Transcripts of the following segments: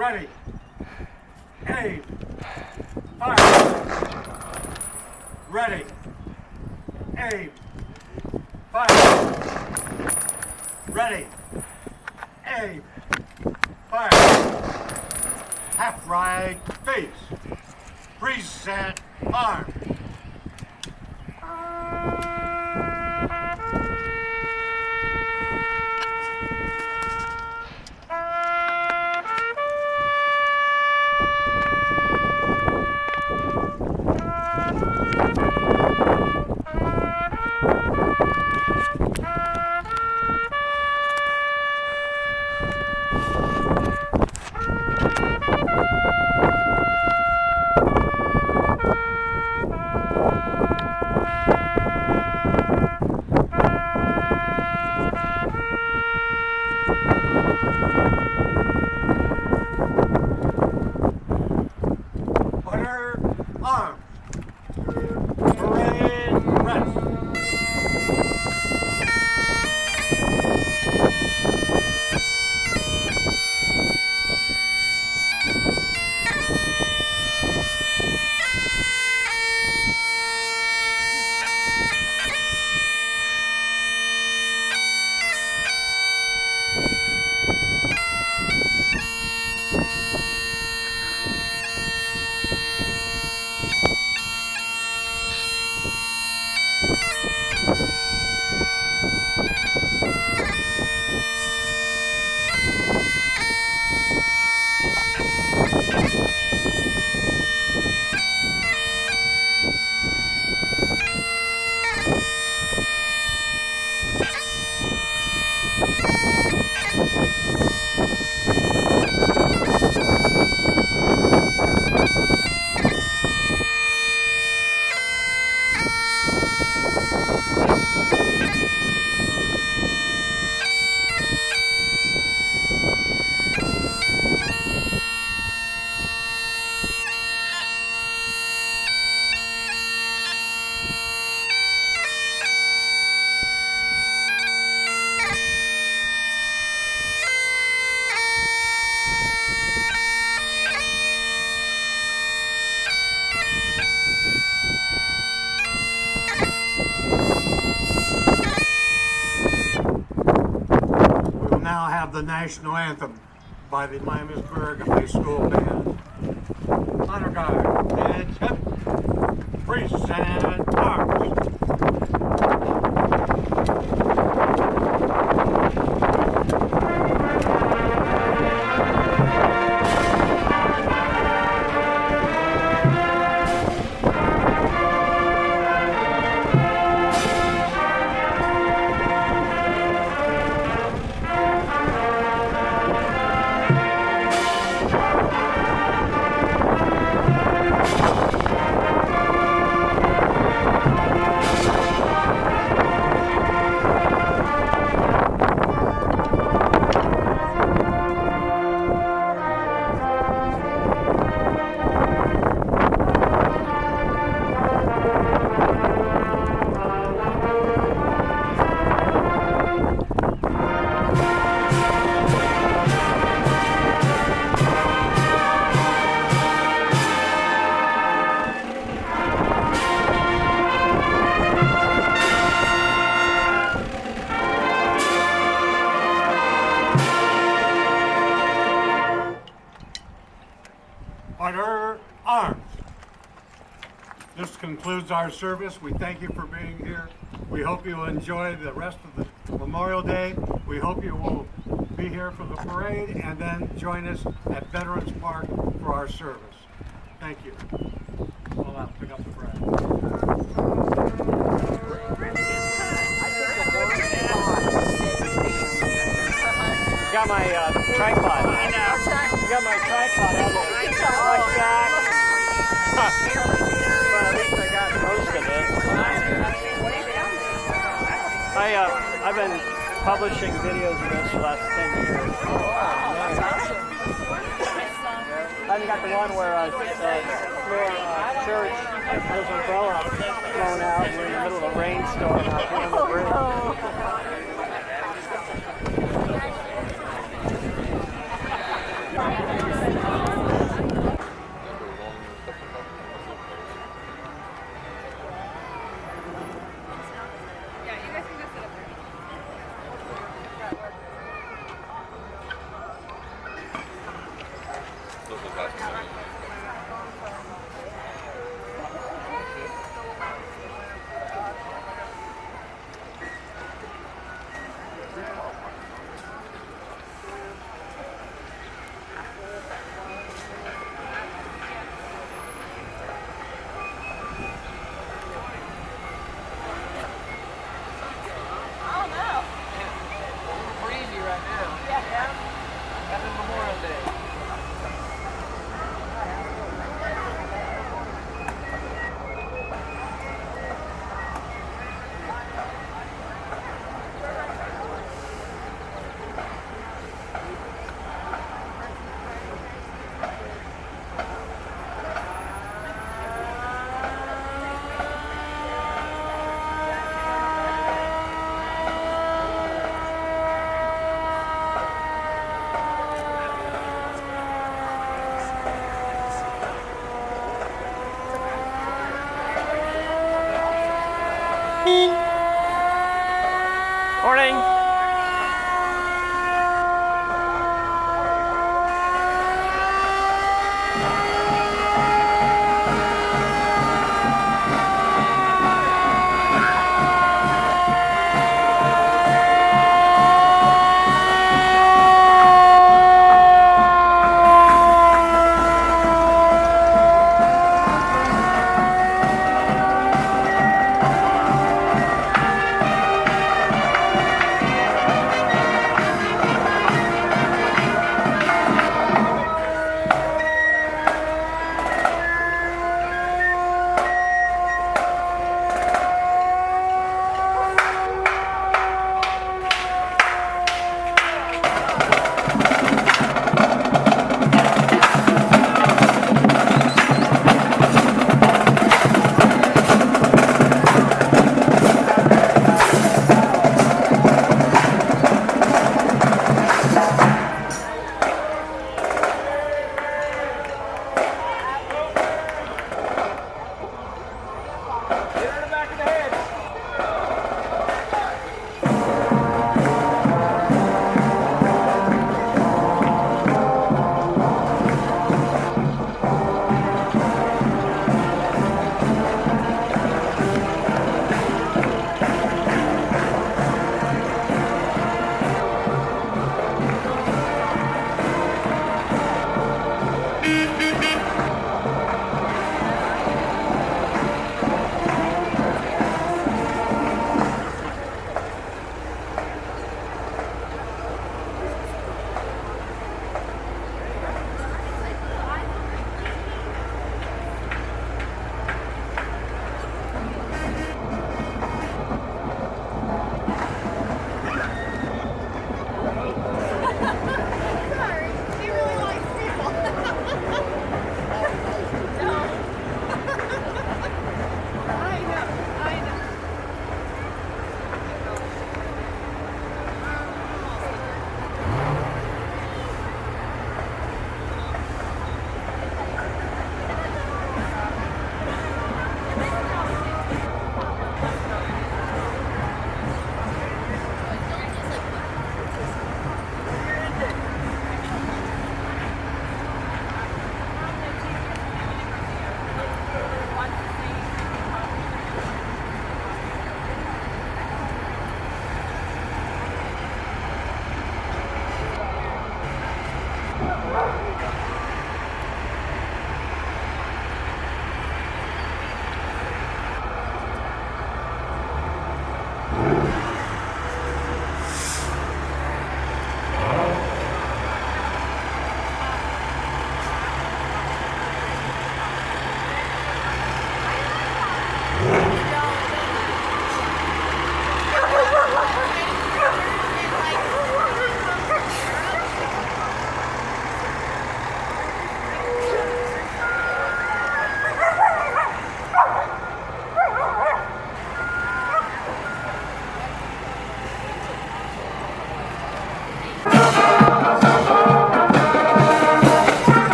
Ready. Aim. Fire. Ready. Aim. Fire. Ready. Aim. Fire. Half right face. Present arm. Arms. Parade rest. Now have the national anthem by the Miamisburg High School Band. Honor guard, attention, present arms. Order, arms. This concludes our service. We thank you for being here. We hope you will enjoy the rest of the Memorial Day. We hope you will be here for the parade and then join us at Veterans Park for our service. Thank you. Hold on, pick up the bread. Got my tripod. I know. Got my tripod on the back. Well, at least I got most of it. I've been publishing videos of this for the last 10 years. I haven't got the one where church, there's an umbrella blown out and we're in the middle of a rainstorm out here on the bridge. Thank you. Breezy right now. Yeah. Happy Memorial Day.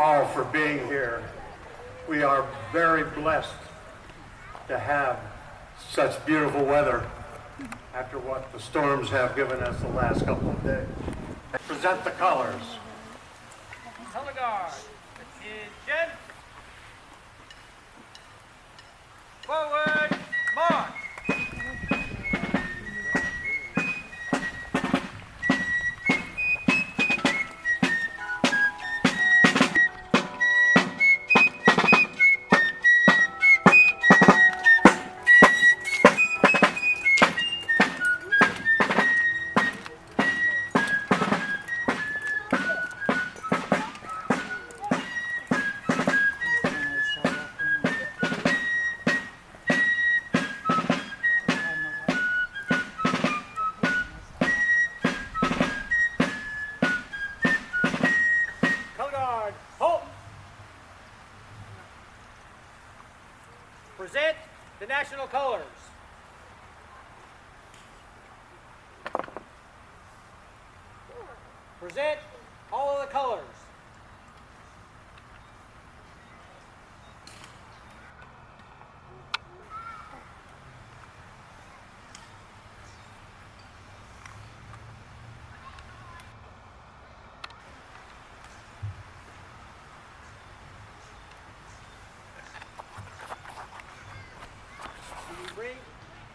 all for being here. We are very blessed to have such beautiful weather after what the storms have given us the last couple of days. Present the colors. Color guard. Attention. Forward. March. Present the national colors. Present all of the colors.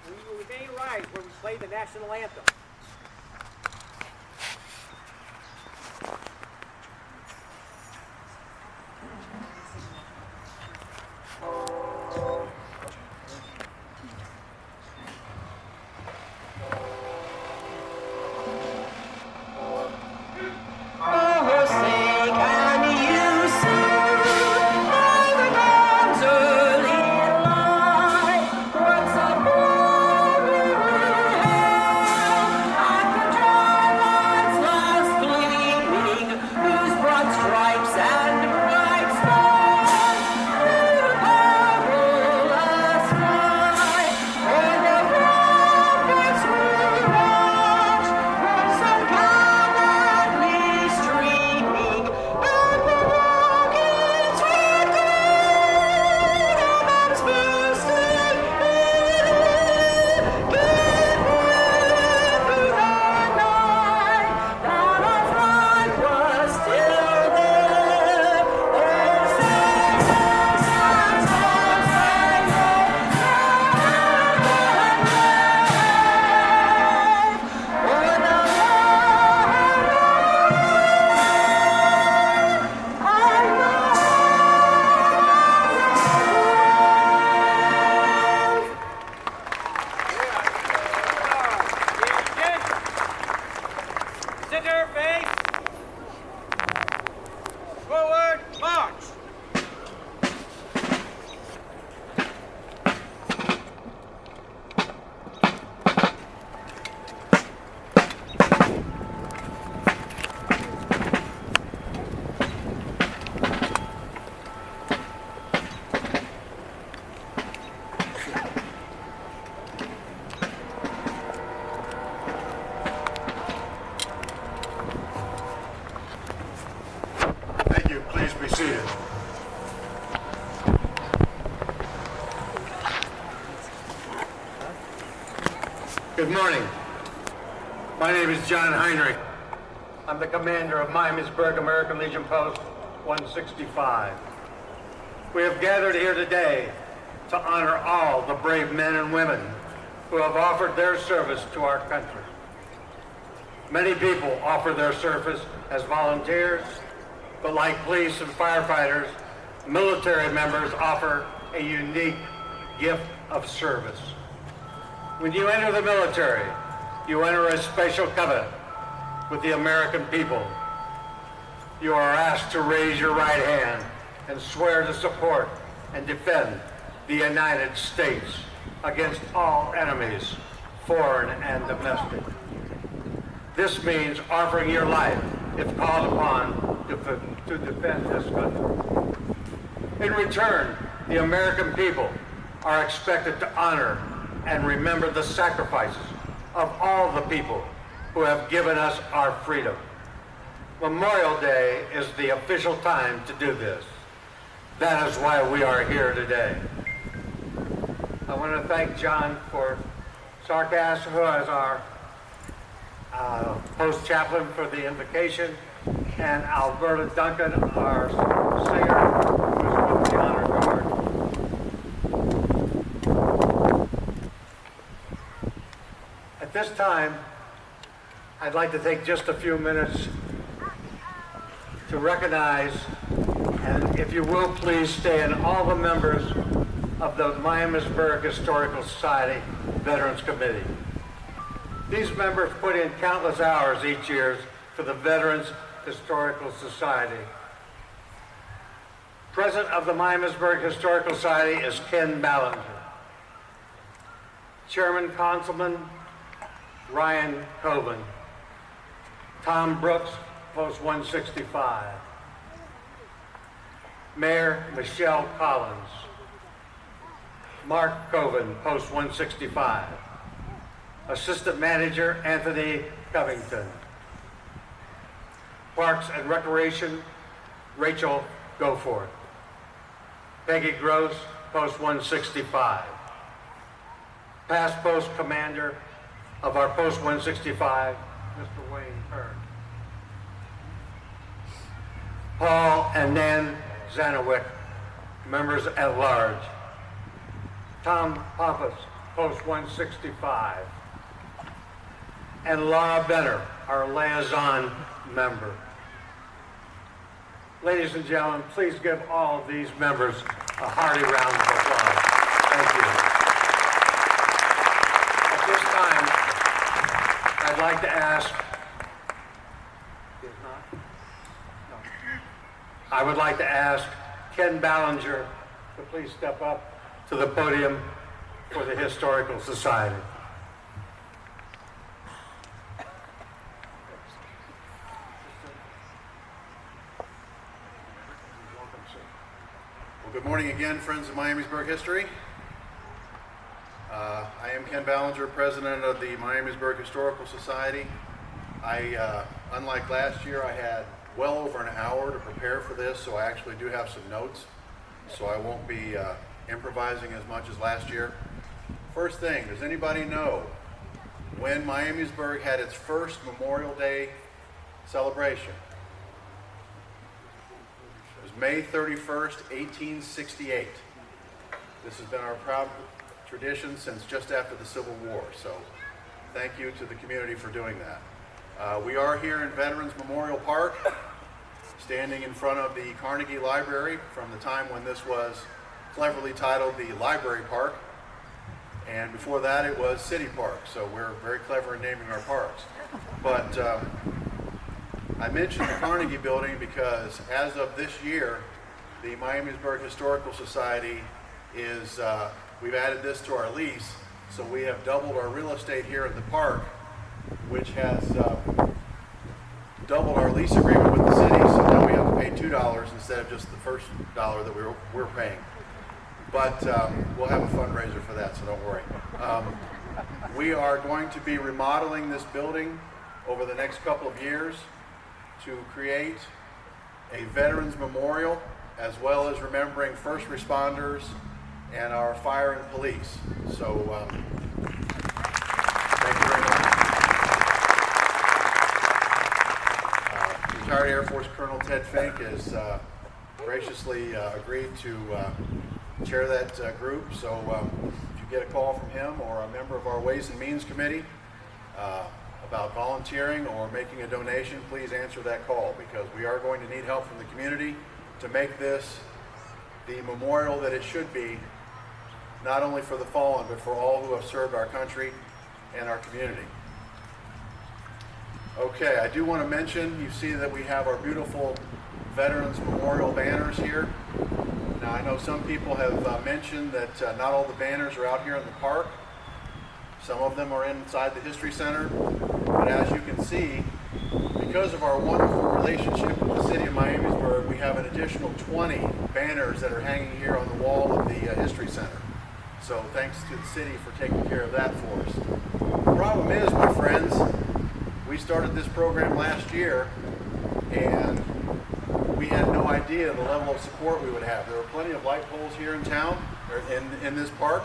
We will remain rise when we play the national anthem. Center face. Forward, march. Thank you. Please be seated. Good morning. My name is John Heinrich. I'm the commander of Miamisburg, American Legion Post 165. We have gathered here today to honor all the brave men and women who have offered their service to our country. Many people offer their service as volunteers, but like police and firefighters, military members offer a unique gift of service. When you enter the military, you enter a special covenant with the American people. You are asked to raise your right hand and swear to support and defend the United States against all enemies, foreign and domestic. This means offering your life, if called upon, to defend this country. In return, the American people are expected to honor and remember the sacrifices of all the people who have given us our freedom. Memorial Day is the official time to do this. That is why we are here today. I want to thank John for Sarkas, who is our post chaplain for the invocation, and Alberta Duncan, our singer, who is with the honor guard. At this time, I'd like to take just a few minutes to recognize, and if you will please stand, all the members of the Miamisburg Historical Society Veterans Committee. These members put in countless hours each year for the Veterans Historical Society. President of the Miamisburg Historical Society is Ken Ballinger. Chairman Councilman Ryan Coven. Tom Brooks, Post 165. Mayor Michelle Collins. Mark Coven, Post 165. Assistant Manager Anthony Covington. Parks and Recreation, Rachel Goforth. Peggy Gross, Post 165. Past Post Commander of our Post 165, Mr. Wayne Hearn. Paul and Nan Zanowick, members at large. Tom Pappas, Post 165. And Laura Benner, our liaison member. Ladies and gentlemen, please give all of these members a hearty round of applause. Thank you. At this time, I'd like to ask, I would like to ask Ken Ballinger to please step up to the podium for the Historical Society. Well, good morning again, friends of Miamisburg history. I am Ken Ballinger, president of the Miamisburg Historical Society. Unlike last year, I had well over an hour to prepare for this, so I actually do have some notes, so I won't be improvising as much as last year. First thing, does anybody know when Miamisburg had its first Memorial Day celebration? It was May 31st, 1868. This has been our proud tradition since just after the Civil War, so thank you to the community for doing that. We are here in Veterans Memorial Park, standing in front of the Carnegie Library from the time when this was cleverly titled the Library Park, and before that it was City Park, so we're very clever in naming our parks. But I mentioned the Carnegie Building because as of this year, the Miamisburg Historical Society is, we've added this to our lease, so we have doubled our real estate here at the park, which has doubled our lease agreement with the city, so now we have to pay $2 instead of just the first dollar that we're paying. But we'll have a fundraiser for that, so don't worry. We are going to be remodeling this building over the next couple of years to create a veterans memorial, as well as remembering first responders and our fire and police. So thank you very much. Retired Air Force Colonel Ted Fink has graciously agreed to chair that group. So if you get a call from him or a member of our Ways and Means Committee about volunteering or making a donation, please answer that call, because we are going to need help from the community to make this the memorial that it should be, not only for the fallen, but for all who have served our country and our community. Okay, I do want to mention, you see that we have our beautiful Veterans Memorial banners here. Now, I know some people have mentioned that not all the banners are out here in the park. Some of them are inside the History Center. But as you can see, because of our wonderful relationship with the city of Miamisburg, we have an additional 20 banners that are hanging here on the wall of the History Center. So thanks to the city for taking care of that for us. The problem is, my friends, we started this program last year, and we had no idea the level of support we would have. There were plenty of light poles here in town, or in this park,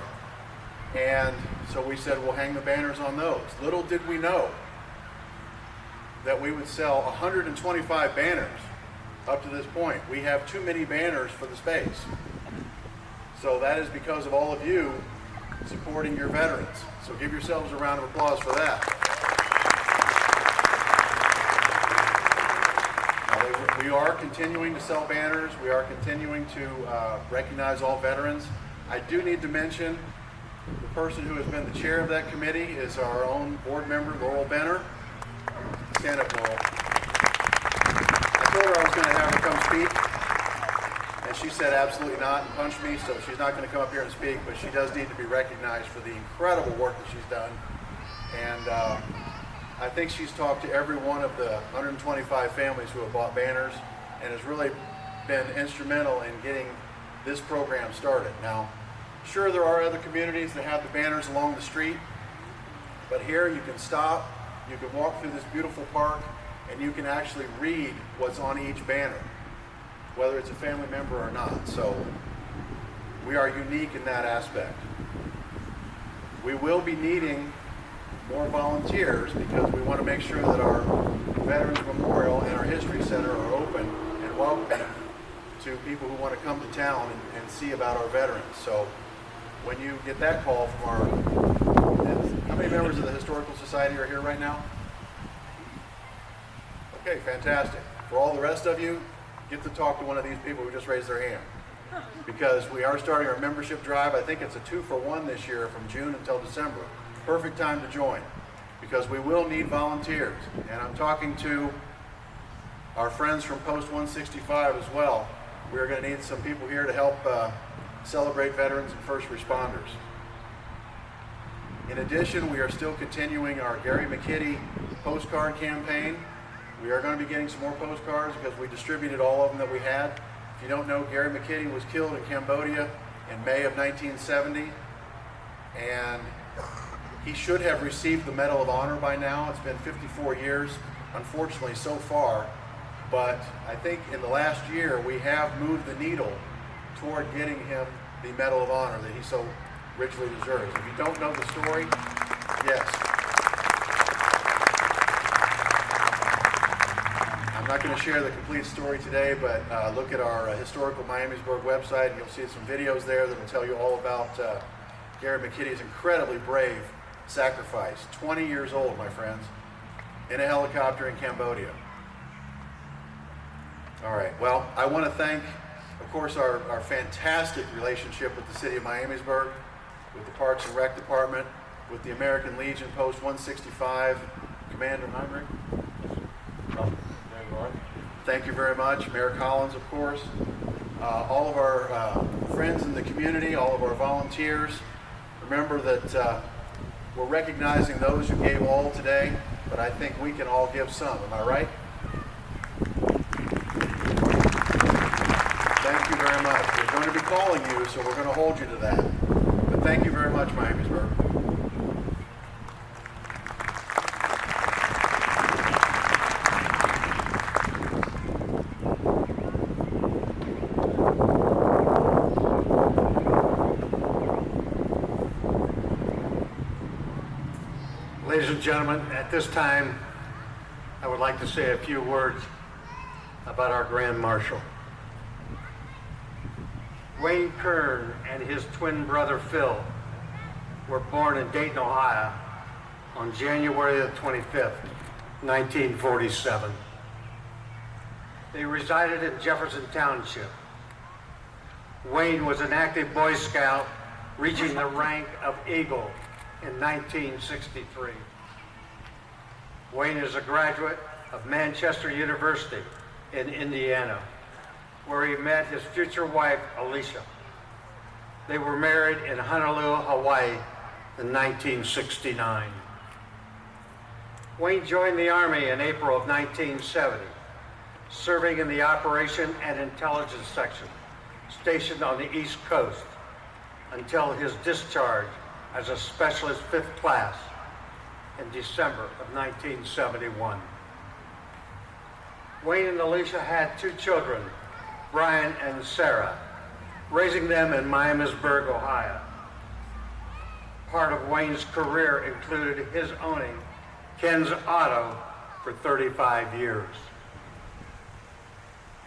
and so we said we'll hang the banners on those. Little did we know that we would sell 125 banners up to this point. We have too many banners for the space. So that is because of all of you supporting your veterans. So give yourselves a round of applause for that. Now, we are continuing to sell banners. We are continuing to recognize all veterans. I do need to mention the person who has been the chair of that committee is our own board member, Laurel Benner. Stand up, Laurel. I told her I was going to have her come speak, and she said absolutely not and punched me, so she's not going to come up here and speak, but she does need to be recognized for the incredible work that she's done. And I think she's talked to every one of the 125 families who have bought banners and has really been instrumental in getting this program started. Now, sure, there are other communities that have the banners along the street, but here you can stop, you can walk through this beautiful park, and you can actually read what's on each banner, whether it's a family member or not. So we are unique in that aspect. We will be needing more volunteers because we want to make sure that our Veterans Memorial and our History Center are open and welcoming to people who want to come to town and see about our veterans. So when you get that call from our, how many members of the Historical Society are here right now? Okay, fantastic. For all the rest of you, get to talk to one of these people who just raised their hand. Because we are starting our membership drive. I think it's a 2-for-1 this year from June until December. Perfect time to join because we will need volunteers. And I'm talking to our friends from Post 165 as well. We're going to need some people here to help celebrate veterans and first responders. In addition, we are still continuing our Gary McKitty postcard campaign. We are going to be getting some more postcards because we distributed all of them that we had. If you don't know, Gary McKitty was killed in Cambodia in May of 1970, and he should have received the Medal of Honor by now. It's been 54 years, unfortunately, so far. But I think in the last year, we have moved the needle toward getting him the Medal of Honor that he so richly deserves. If you don't know the story, yes. I'm not going to share the complete story today, but look at our historical Miamisburg website, and you'll see some videos there that will tell you all about Gary McKitty's incredibly brave sacrifice. 20 years old, my friends, in a helicopter in Cambodia. All right, well, I want to thank, of course, our fantastic relationship with the city of Miamisburg, with the Parks and Rec Department, with the American Legion Post 165, Commander Heinrich. Thank you very much. Mayor Collins, of course. All of our friends in the community, all of our volunteers. Remember that we're recognizing those who gave all today, but I think we can all give some. Am I right? Thank you very much. We're going to be calling you, so we're going to hold you to that. But thank you very much, Miamisburg. Ladies and gentlemen, at this time, I would like to say a few words about our Grand Marshal. Wayne Kern and his twin brother Phil were born in Dayton, Ohio on January the 25th, 1947. They resided in Jefferson Township. Wayne was an active Boy Scout, reaching the rank of Eagle in 1963. Wayne is a graduate of Manchester University in Indiana, where he met his future wife, Alicia. They were married in Honolulu, Hawaii in 1969. Wayne joined the Army in April of 1970, serving in the Operation and Intelligence Section, stationed on the East Coast, until his discharge as a Specialist 5th Class in December of 1971. Wayne and Alicia had 2 children, Brian and Sarah, raising them in Miamisburg, Ohio. Part of Wayne's career included his owning Ken's Auto for 35 years.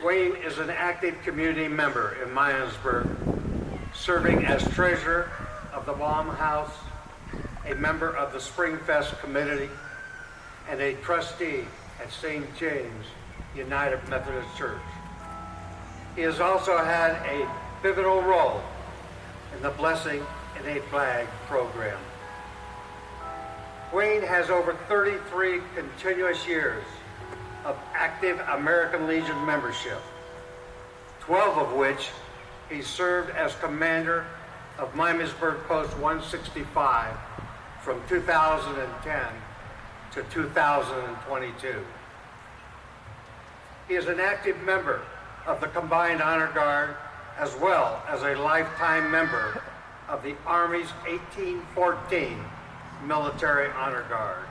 Wayne is an active community member in Miamisburg, serving as treasurer of the Baum House, a member of the Springfest Committee, and a trustee at St. James United Methodist Church. He has also had a pivotal role in the Blessing in a Flag program. Wayne has over 33 continuous years of active American Legion membership, 12 of which he served as commander of Miamisburg Post 165 from 2010 to 2022. He is an active member of the Combined Honor Guard, as well as a lifetime member of the Army's 1814 Military Honor Guard.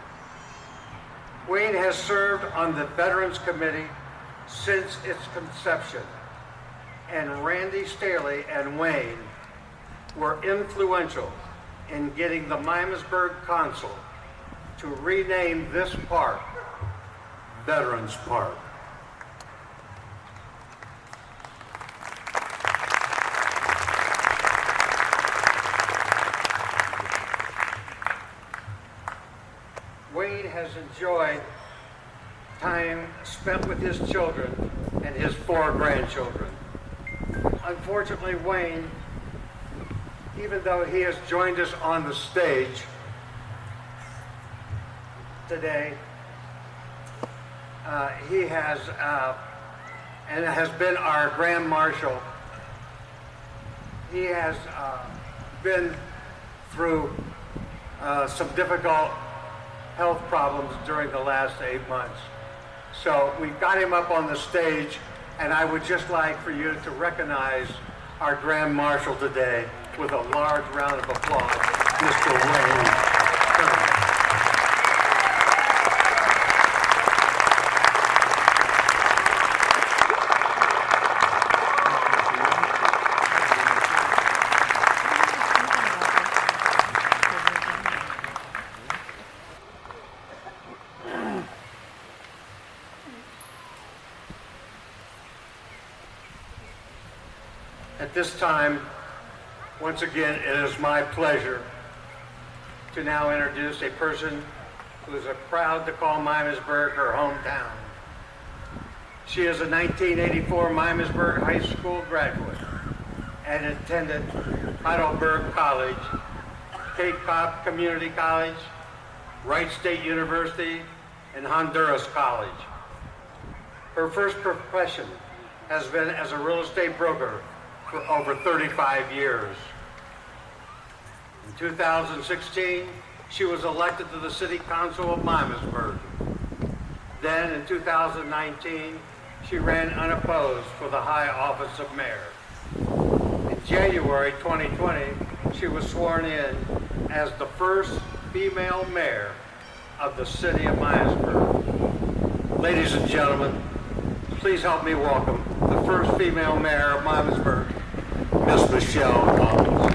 Wayne has served on the Veterans Committee since its conception, and Randy Staley and Wayne were influential in getting the Miamisburg Council to rename this park Veterans Park. Wayne has enjoyed time spent with his children and his 4 grandchildren. Unfortunately, Wayne, even though he has joined us on the stage today, he has and has been our Grand Marshal. He has been through some difficult health problems during the last 8 months. So we've got him up on the stage, and I would just like for you to recognize our Grand Marshal today with a large round of applause, Mr. Wayne Stern. At this time, once again, it is my pleasure to now introduce a person who is proud to call Miamisburg her hometown. She is a 1984 Miamisburg High School graduate and attended Heidelberg College, Cape Cod Community College, Wright State University, and Honduras College. Her first profession has been as a real estate broker for over 35 years. In 2016, she was elected to the City Council of Miamisburg. Then in 2019, she ran unopposed for the high office of mayor. In January 2020, she was sworn in as the first female mayor of the city of Miamisburg. Ladies and gentlemen, please help me welcome the first female mayor of Miamisburg, Miss Michelle Collins.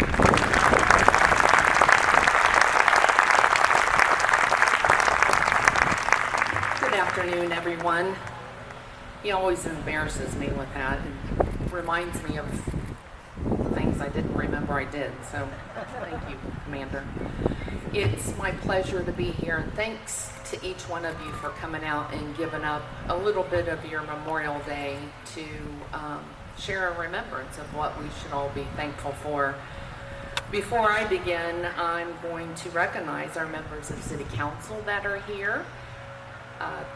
Good afternoon, everyone. He always embarrasses me with that and reminds me of things I didn't remember I did. So thank you, Commander. It's my pleasure to be here, and thanks to each one of you for coming out and giving up a little bit of your Memorial Day to share a remembrance of what we should all be thankful for. Before I begin, I'm going to recognize our members of City Council that are here.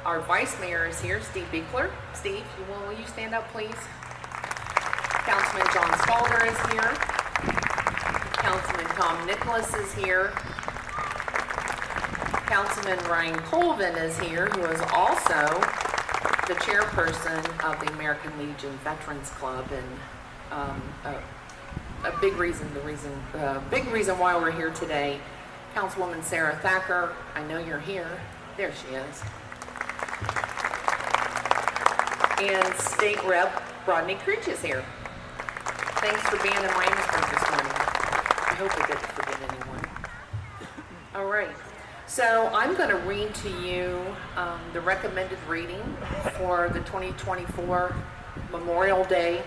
Our Vice Mayor is here, Steve Beekler. Steve, will you stand up, please? Councilman John Stalder is here. Councilman Tom Nicholas is here. Councilman Ryan Colvin is here, who is also the chairperson of the American Legion Veterans Club, and a big reason why we're here today. Councilwoman Sarah Thacker, I know you're here. There she is. And State Rep Rodney Creech is here. Thanks for being in Miamisburg this morning. I hope I didn't forget anyone. All right. So I'm going to read to you the recommended reading for the 2024 Memorial Day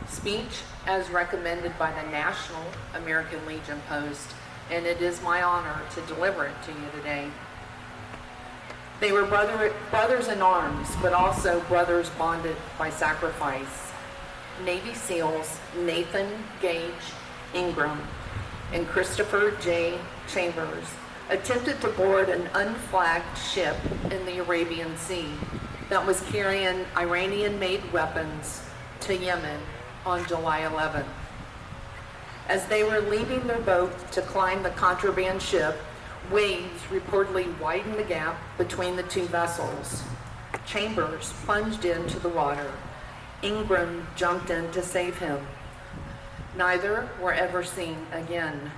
speech as recommended by the National American Legion Post, and it is my honor to deliver it to you today. They were brothers in arms, but also brothers bonded by sacrifice. Navy SEALs Nathan Gage Ingram and Christopher J. Chambers attempted to board an unflagged ship in the Arabian Sea that was carrying Iranian-made weapons to Yemen on July 11th. As they were leaving their boat to climb the contraband ship, waves reportedly widened the gap between the two vessels. Chambers plunged into the water. Ingram jumped in to save him. Neither were ever seen again.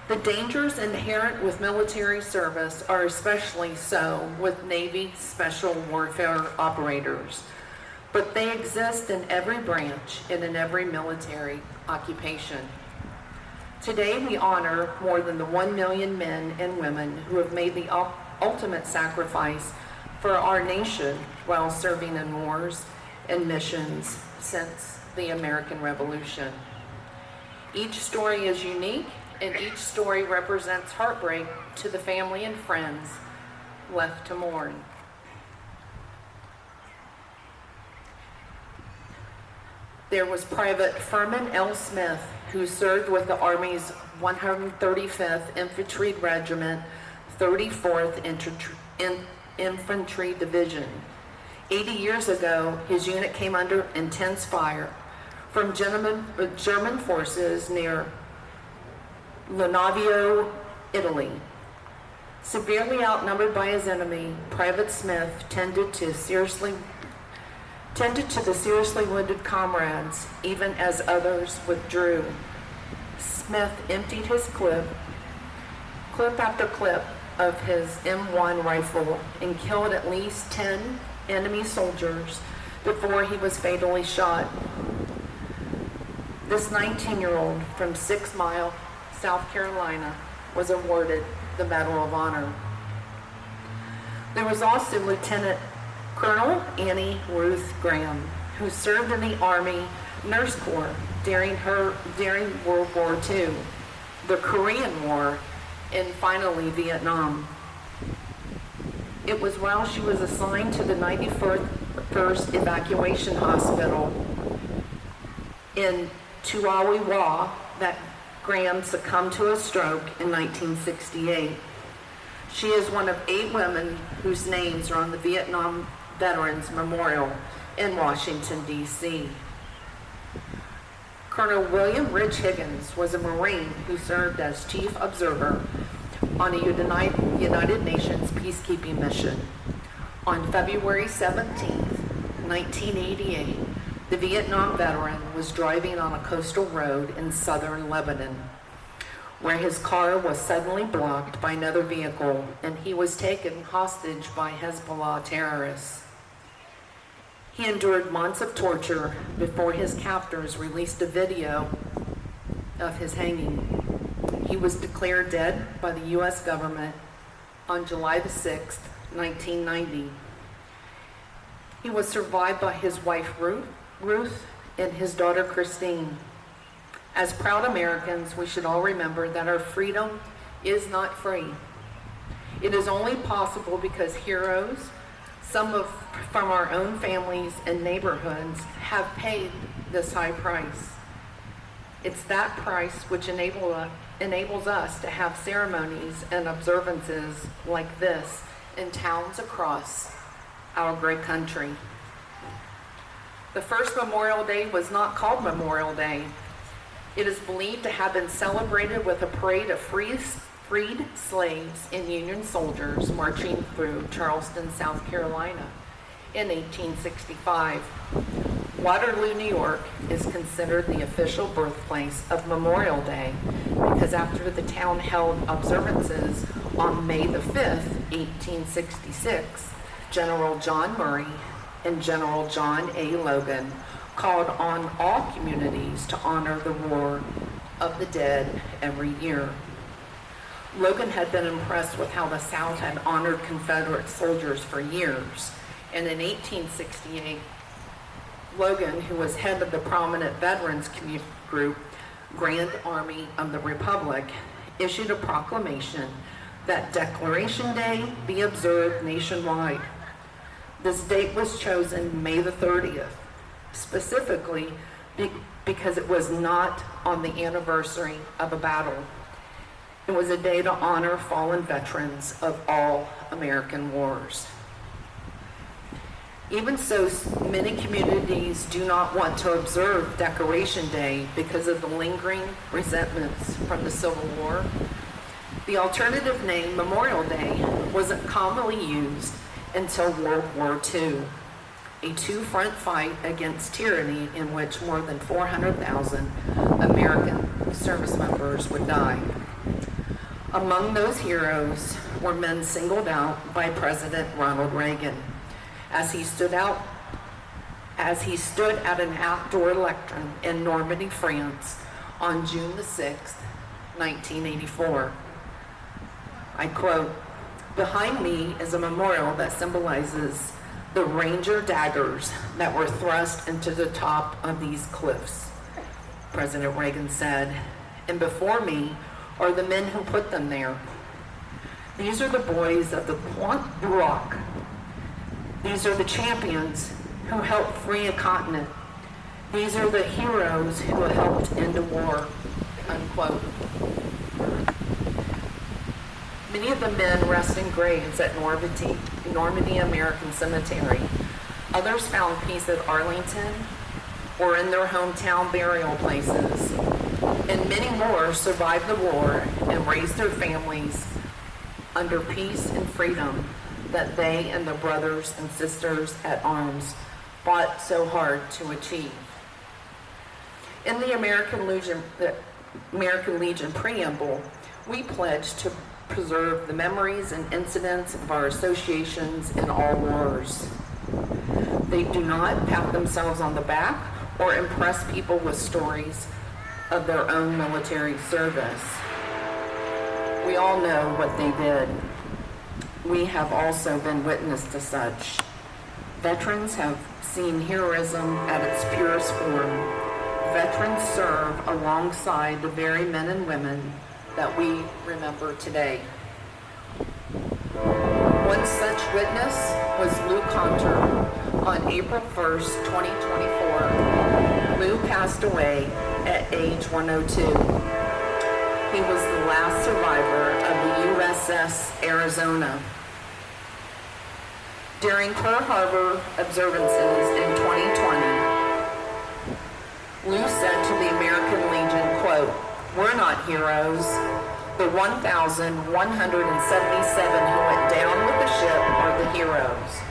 The dangers inherent with military service are especially so with Navy Special Warfare operators, but they exist in every branch and in every military occupation. Today we honor more than the 1 million men and women who have made the ultimate sacrifice for our nation while serving in wars and missions since the American Revolution. Each story is unique, and each story represents heartbreak to the family and friends left to mourn. There was Private Furman L. Smith, who served with the Army's 135th Infantry Regiment, 34th Infantry Division. 80 years ago, his unit came under intense fire from German forces near Lonavio, Italy. Severely outnumbered by his enemy, Private Smith tended to the seriously wounded comrades, even as others withdrew. Smith emptied his clip after clip of his M1 rifle and killed at least 10 enemy soldiers before he was fatally shot. This 19-year-old from 6 Mile, South Carolina, was awarded the Medal of Honor. There was also Lieutenant Colonel Annie Ruth Graham, who served in the Army Nurse Corps during World War II, the Korean War, and finally Vietnam. It was while she was assigned to the 91st Evacuation Hospital in Tuawiwa that Graham succumbed to a stroke in 1968. She is one of 8 women whose names are on the Vietnam Veterans Memorial in Washington, D.C. Colonel William Rich Higgins was a Marine who served as chief observer on a United Nations peacekeeping mission. On February 17, 1988, the Vietnam veteran was driving on a coastal road in southern Lebanon, where his car was suddenly blocked by another vehicle and he was taken hostage by Hezbollah terrorists. He endured months of torture before his captors released a video of his hanging. He was declared dead by the U.S. government on July the 6th, 1990. He was survived by his wife Ruth and his daughter Christine. As proud Americans, we should all remember that our freedom is not free. It is only possible because heroes, from our own families and neighborhoods, have paid this high price. It's that price which enables us to have ceremonies and observances like this in towns across our great country. The first Memorial Day was not called Memorial Day. It is believed to have been celebrated with a parade of freed slaves and Union soldiers marching through Charleston, South Carolina in 1865. Waterloo, New York is considered the official birthplace of Memorial Day because after the town held observances on May the 5th, 1866, General John Murray and General John A. Logan called on all communities to honor the War of the Dead every year. Logan had been impressed with how the South had honored Confederate soldiers for years, and in 1868, Logan, who was head of the prominent veterans group, Grand Army of the Republic, issued a proclamation that Declaration Day be observed nationwide. This date was chosen May the 30th, specifically because it was not on the anniversary of a battle. It was a day to honor fallen veterans of all American wars. Even so, many communities do not want to observe Decoration Day because of the lingering resentments from the Civil War. The alternative name, Memorial Day, wasn't commonly used until World War II, a two-front fight against tyranny in which more than 400,000 American service members would die. Among those heroes were men singled out by President Ronald Reagan as he stood at an outdoor lectern in Normandy, France on June the 6th, 1984. I quote, "Behind me is a memorial that symbolizes the Ranger daggers that were thrust into the top of these cliffs," President Reagan said, "and before me are the men who put them there. These are the boys of the Pointe du Roc. These are the champions who helped free a continent. These are the heroes who helped end a war," unquote. Many of the men rest in graves at Normandy American Cemetery. Others found peace at Arlington or in their hometown burial places. And many more survived the war and raised their families under peace and freedom that they and their brothers and sisters at arms fought so hard to achieve. In the American Legion preamble, we pledge to preserve the memories and incidents of our associations in all wars. They do not pat themselves on the back or impress people with stories of their own military service. We all know what they did. We have also been witness to such. Veterans have seen heroism at its purest form. Veterans serve alongside the very men and women that we remember today. One such witness was Lou Conter. On April 1st, 2024, Lou passed away at age 102. He was the last survivor of the USS Arizona. During Pearl Harbor observances in 2020, Lou said to the American Legion, quote, "We're not heroes. The 1,177 who went down with the ship are the heroes."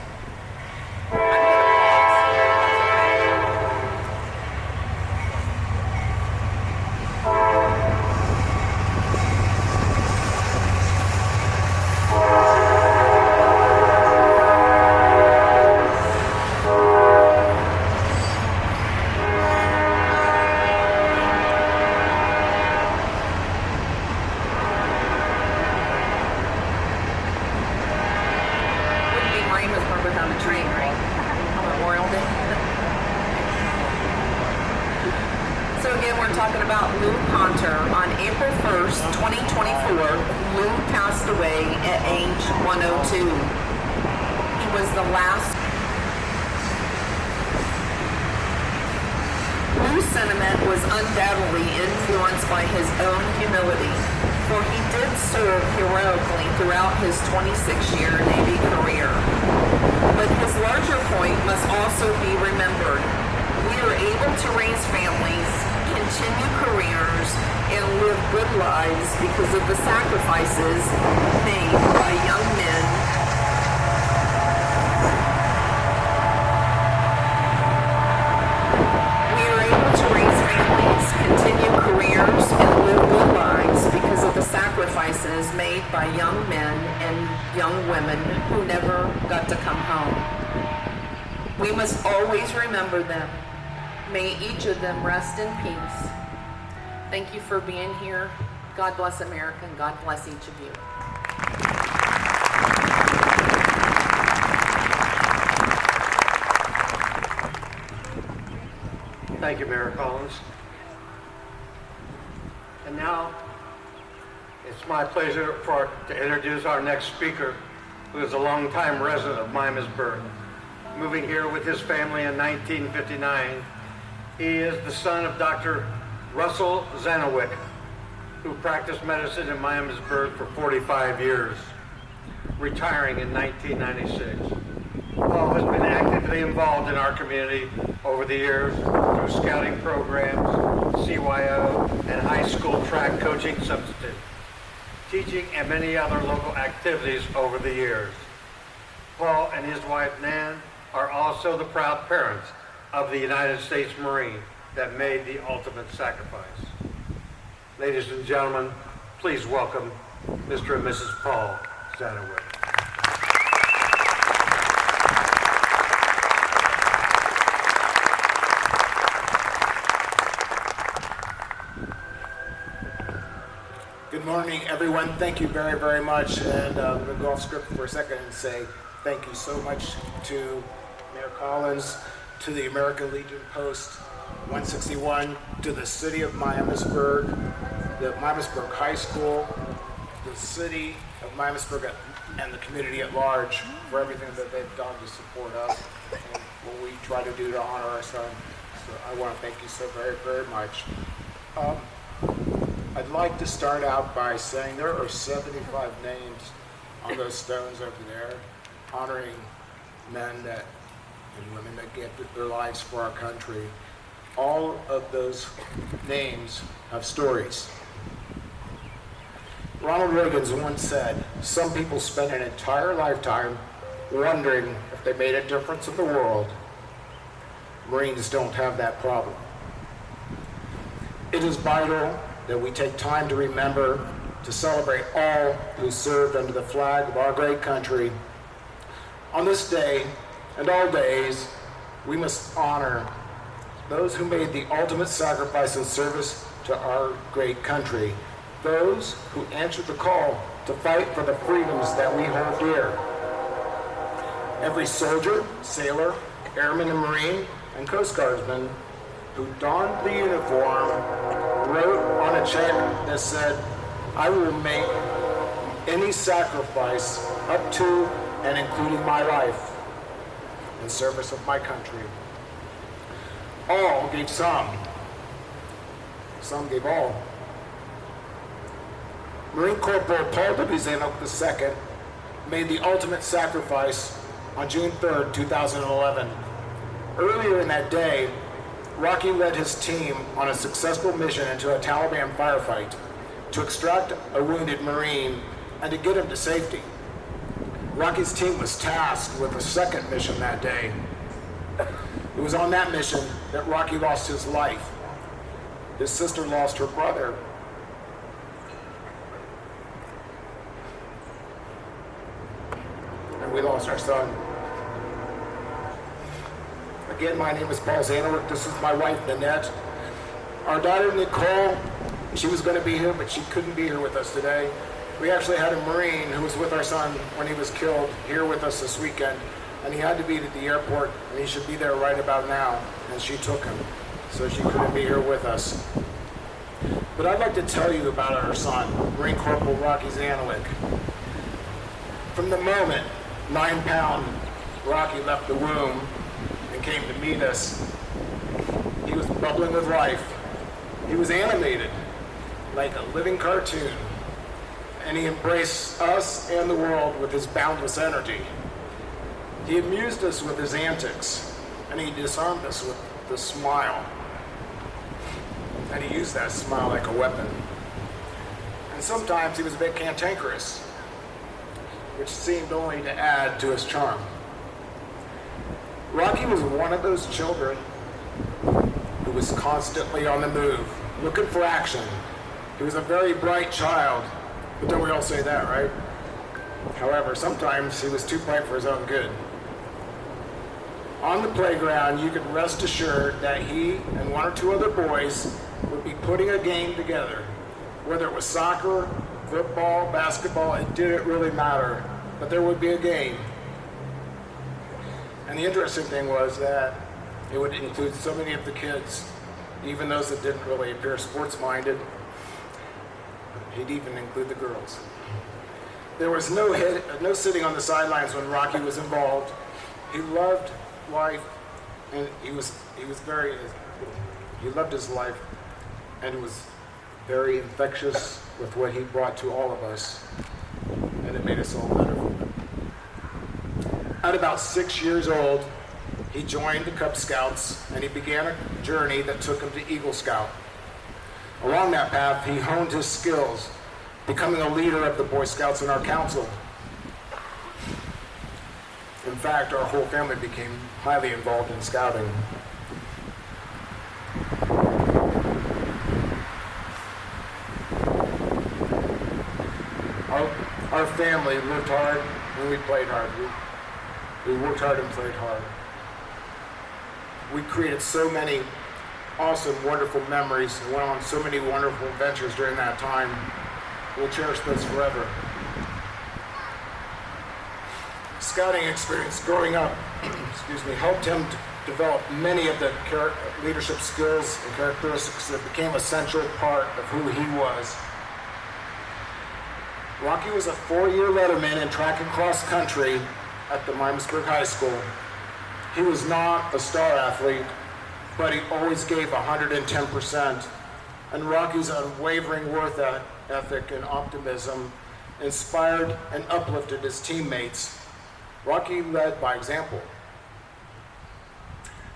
Made by young men and young women who never got to come home. We must always remember them. May each of them rest in peace. Thank you for being here. God bless America, and God bless each of you. Thank you, Mayor Collins. And now, it's my pleasure to introduce our next speaker, who is a longtime resident of Miamisburg. Moving here with his family in 1959, he is the son of Dr. Russell Zanowick, who practiced medicine in Miamisburg for 45 years, retiring in 1996. Paul has been actively involved in our community over the years through scouting programs, CYO, and high school track coaching substitute, teaching, and many other local activities over the years. Paul and his wife Nan are also the proud parents of the United States Marine that made the ultimate sacrifice. Ladies and gentlemen, please welcome Mr. and Mrs. Paul Zanowick. Good morning, everyone. Thank you very, very much. And I'm going to go off script for a second and say thank you so much to Mayor Collins, to the American Legion Post 161, to the city of Miamisburg, the Miamisburg High School, the city of Miamisburg, and the community at large for everything that they've done to support us and what we try to do to honor our son. So I want to thank you so very, very much. I'd like to start out by saying there are 75 names on those stones over there, honoring men and women that gave their lives for our country. All of those names have stories. Ronald Reagan once said, "Some people spend an entire lifetime wondering if they made a difference in the world. Marines don't have that problem." It is vital that we take time to remember to celebrate all who served under the flag of our great country. On this day and all days, we must honor those who made the ultimate sacrifice in service to our great country, those who answered the call to fight for the freedoms that we hold dear. Every soldier, sailor, airman and Marine, and Coast Guardsman who donned the uniform wrote on a check that said, "I will make any sacrifice up to and including my life in service of my country." All gave some gave all. Marine Corporal Paul W. Zanowick II made the ultimate sacrifice on June 3rd, 2011. Earlier in that day, Rocky led his team on a successful mission into a Taliban firefight to extract a wounded Marine and to get him to safety. Rocky's team was tasked with a second mission that day. It was on that mission that Rocky lost his life. His sister lost her brother. And we lost our son. Again, my name is Paul Zanowick. This is my wife, Nanette. Our daughter, Nicole, she was going to be here, but she couldn't be here with us today. We actually had a Marine who was with our son when he was killed here with us this weekend, and he had to be at the airport, and he should be there right about now, and she took him, so she couldn't be here with us. But I'd like to tell you about our son, Marine Corporal Rocky Zanowick. From the moment 9-pound Rocky left the womb and came to meet us, he was bubbling with life. He was animated like a living cartoon, and he embraced us and the world with his boundless energy. He amused us with his antics, and he disarmed us with the smile. And he used that smile like a weapon. And sometimes he was a bit cantankerous, which seemed only to add to his charm. Rocky was one of those children who was constantly on the move, looking for action. He was a very bright child, but don't we all say that, right? However, sometimes he was too bright for his own good. On the playground, you could rest assured that he and one or two other boys would be putting a game together. Whether it was soccer, football, basketball, it didn't really matter, but there would be a game. And the interesting thing was that it would include so many of the kids, even those that didn't really appear sports-minded. He'd even include the girls. There was no sitting on the sidelines when Rocky was involved. He loved life, and he loved his life, and it was very infectious with what he brought to all of us, and it made us all better. At about 6 years old, he joined the Cub Scouts, and he began a journey that took him to Eagle Scout. Along that path, he honed his skills, becoming a leader of the Boy Scouts in our council. In fact, our whole family became highly involved in scouting. Our family lived hard and we played hard. We worked hard and played hard. We created so many awesome, wonderful memories and went on so many wonderful adventures during that time. We'll cherish those forever. Scouting experience growing up helped him to develop many of the leadership skills and characteristics that became an essential part of who he was. Rocky was a 4-year letterman in track and cross country at the Miamisburg High School. He was not a star athlete, but he always gave 110%. And Rocky's unwavering work ethic and optimism inspired and uplifted his teammates. Rocky led by example.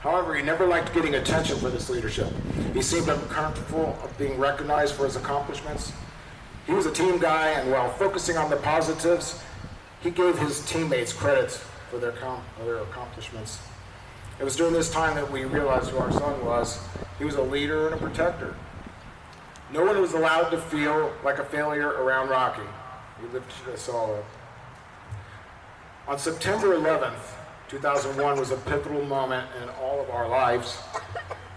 However, he never liked getting attention for this leadership. He seemed uncomfortable of being recognized for his accomplishments. He was a team guy, and while focusing on the positives, he gave his teammates credit for their accomplishments. It was during this time that we realized who our son was. He was a leader and a protector. No one was allowed to feel like a failure around Rocky. He lifted us all up. On September 11th, 2001 was a pivotal moment in all of our lives.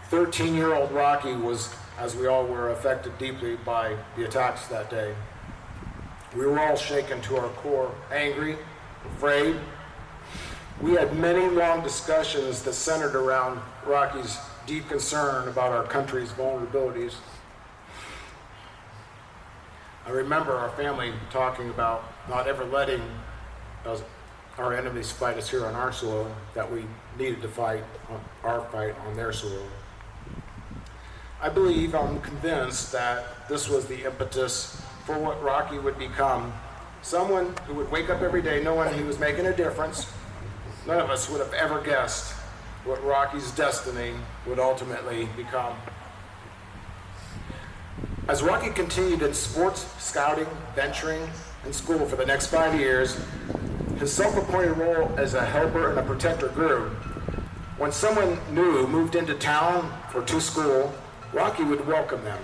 13-year-old Rocky was, as we all were, affected deeply by the attacks that day. We were all shaken to our core, angry, afraid. We had many long discussions that centered around Rocky's deep concern about our country's vulnerabilities. I remember our family talking about not ever letting our enemies fight us here on our soil, that we needed to fight our fight on their soil. I'm convinced that this was the impetus for what Rocky would become. Someone who would wake up every day knowing he was making a difference. None of us would have ever guessed what Rocky's destiny would ultimately become. As Rocky continued in sports, scouting, venturing, and school for the next 5 years, his self-appointed role as a helper and a protector grew. When someone new moved into town or to school, Rocky would welcome them.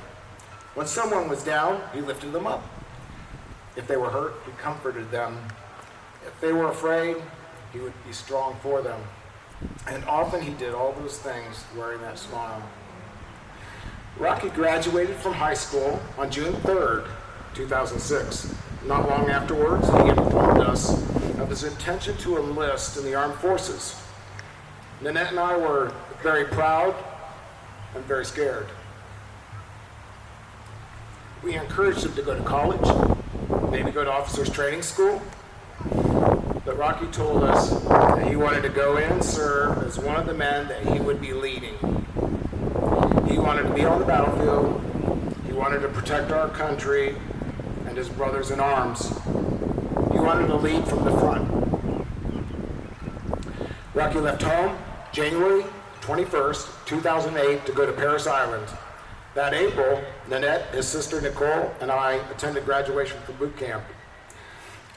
When someone was down, he lifted them up. If they were hurt, he comforted them. If they were afraid, he would be strong for them. And often he did all those things wearing that smile. Rocky graduated from high school on June 3rd, 2006. Not long afterwards, he informed us of his intention to enlist in the armed forces. Nanette and I were very proud and very scared. We encouraged him to go to college, maybe go to officers training school. But Rocky told us that he wanted to go in and serve as one of the men that he would be leading. He wanted to be on the battlefield. He wanted to protect our country and his brothers in arms. He wanted to lead from the front. Rocky left home January 21st, 2008 to go to Paris Island. That April, Nanette, his sister Nicole, and I attended graduation from boot camp.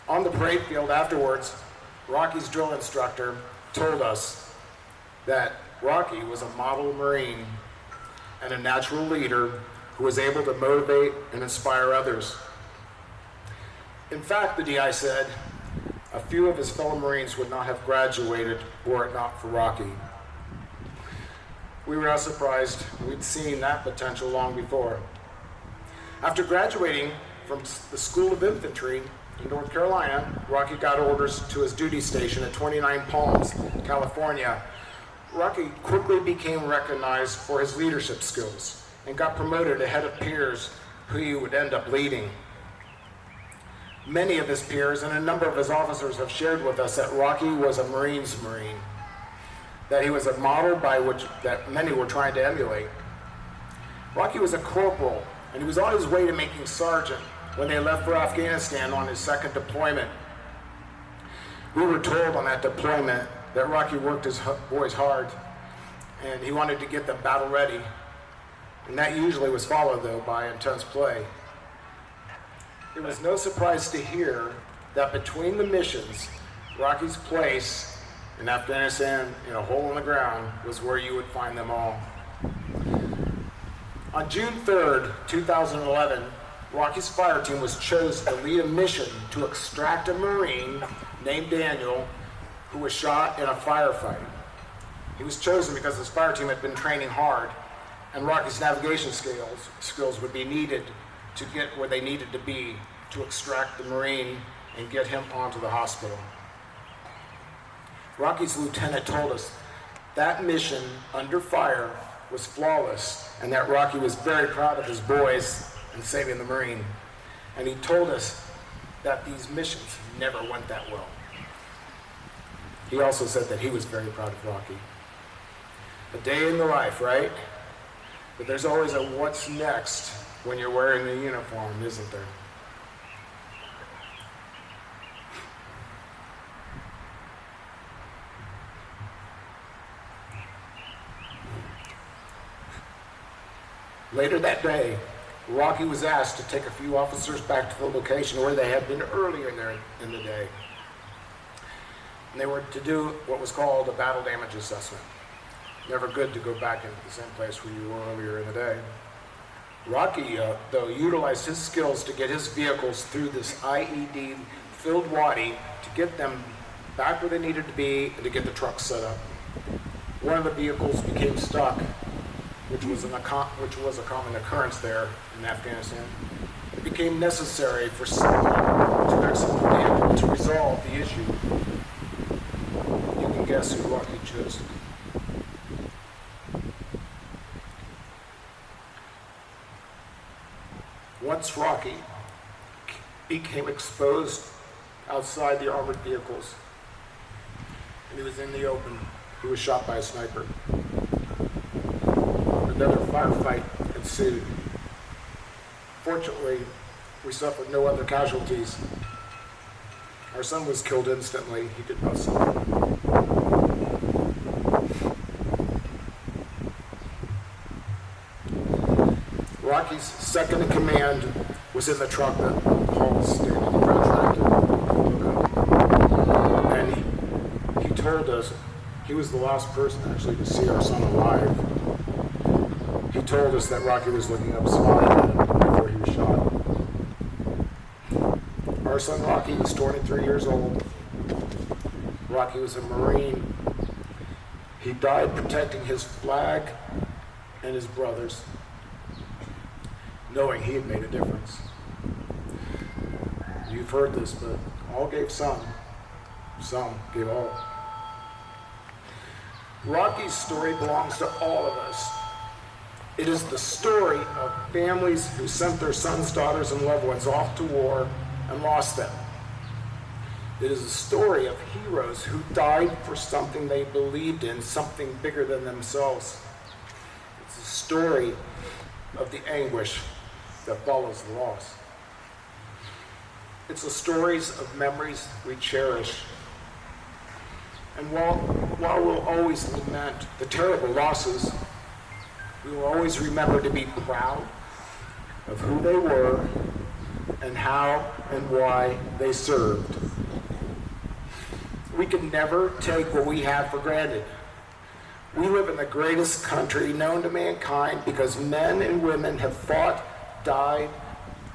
On the parade field afterwards, Rocky's drill instructor told us that Rocky was a model Marine and a natural leader who was able to motivate and inspire others. In fact, the DI said, A few of his fellow Marines would not have graduated were it not for Rocky. We were not surprised. We'd seen that potential long before. After graduating from the School of Infantry in North Carolina, Rocky got orders to his duty station at 29 Palms, California. Rocky quickly became recognized for his leadership skills and got promoted ahead of peers who he would end up leading. Many of his peers and a number of his officers have shared with us that Rocky was a Marine's Marine, that he was a model by which that many were trying to emulate. Rocky was a corporal, and he was on his way to making sergeant when they left for Afghanistan on his second deployment. We were told on that deployment that Rocky worked his boys hard, and he wanted to get them battle ready. And that usually was followed, though, by intense play. It was no surprise to hear that between the missions, Rocky's place in Afghanistan, in a hole in the ground, was where you would find them all. On June 3rd, 2011, Rocky's fire team was chosen to lead a mission to extract a Marine named Daniel who was shot in a firefight. He was chosen because his fire team had been training hard, and Rocky's navigation skills would be needed to get where they needed to be to extract the Marine and get him onto the hospital. Rocky's lieutenant told us that mission under fire was flawless and that Rocky was very proud of his boys in saving the Marine. And he told us that these missions never went that well. He also said that he was very proud of Rocky. A day in the life, right? But there's always a what's next when you're wearing the uniform, isn't there? Later that day, Rocky was asked to take a few officers back to the location where they had been earlier in the day. And they were to do what was called a battle damage assessment. Never good to go back into the same place where you were earlier in the day. Rocky, though, utilized his skills to get his vehicles through this IED-filled wadi to get them back where they needed to be and to get the trucks set up. One of the vehicles became stuck, which was a common occurrence there in Afghanistan. It became necessary for someone to exit the vehicle to resolve the issue. You can guess who Rocky chose. Once Rocky became exposed outside the armored vehicles, and he was in the open, he was shot by a sniper. Another firefight ensued. Fortunately, we suffered no other casualties. Our son was killed instantly. He did not suffer. Rocky's second in command was in the truck that Paul was standing in front of. And he told us he was the last person actually to see our son alive. He told us that Rocky was looking up, smiling at him before he was shot. Our son Rocky was 23 years old. Rocky was a Marine. He died protecting his flag and his brothers, knowing he had made a difference. You've heard this, but all gave some gave all. Rocky's story belongs to all of us. It is the story of families who sent their sons, daughters, and loved ones off to war and lost them. It is a story of heroes who died for something they believed in, something bigger than themselves. It's a story of the anguish that follows the loss. It's the stories of memories we cherish. And while we'll always lament the terrible losses, we will always remember to be proud of who they were and how and why they served. We can never take what we have for granted. We live in the greatest country known to mankind because men and women have fought, died,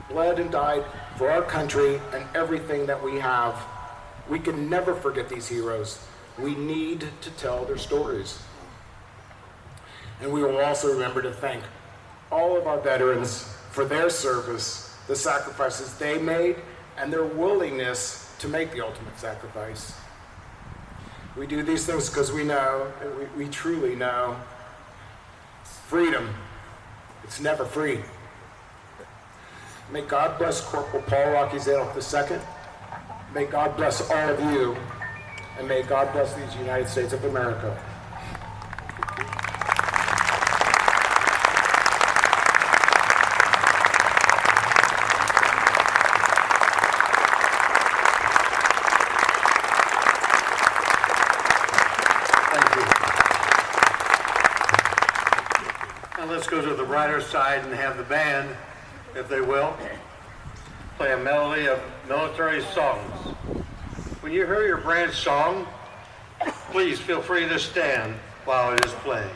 bled and died for our country and everything that we have. We can never forget these heroes. We need to tell their stories. And we will also remember to thank all of our veterans for their service, the sacrifices they made, and their willingness to make the ultimate sacrifice. We do these things because we know, we truly know, freedom, it's never free. May God bless Corporal Paul Rocky Zanoff II. May God bless all of you, and may God bless these United States of America. Thank you. Now let's go to the brighter side and have the band, if they will, play a melody of military songs. When you hear your branch song, please feel free to stand while it is playing.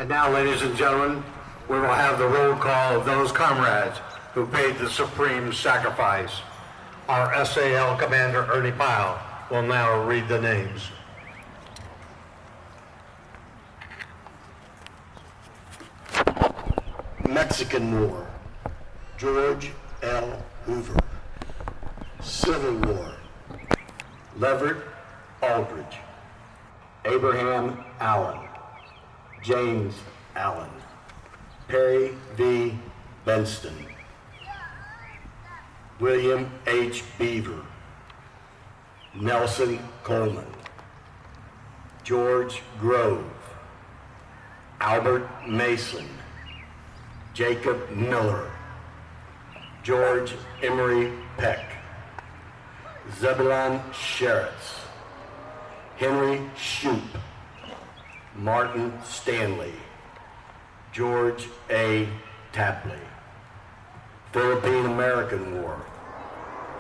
And now, ladies and gentlemen, we will have the roll call of those comrades who paid the supreme sacrifice. Our SAL Commander Ernie Pyle will now read the names. Mexican War, George L. Hoover. Civil War. Leverett Aldridge, Abraham Allen, James Allen, Perry V. Benston, William H. Beaver, Nelson Coleman, George Grove, Albert Mason, Jacob Miller, George Emery Peck, Zebulon Sheretz, Henry Shoup, Martin Stanley, George A. Tapley. Philippine-American War,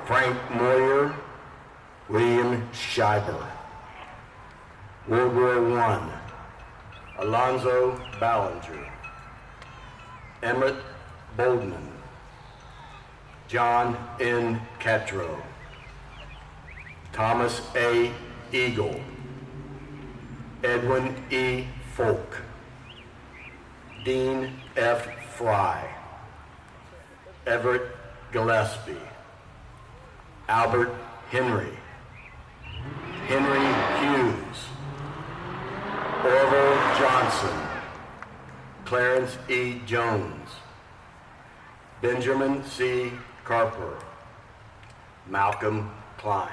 Frank Moyer, William Schreiber. World War I, Alonzo Ballinger, Emmett Boldman, John N. Catro, Thomas A. Eagle, Edwin E. Folk, Dean F. Fry, Everett Gillespie, Albert Henry, Henry Hughes, Orville Johnson, Clarence E. Jones, Benjamin C. Carper, Malcolm Klein.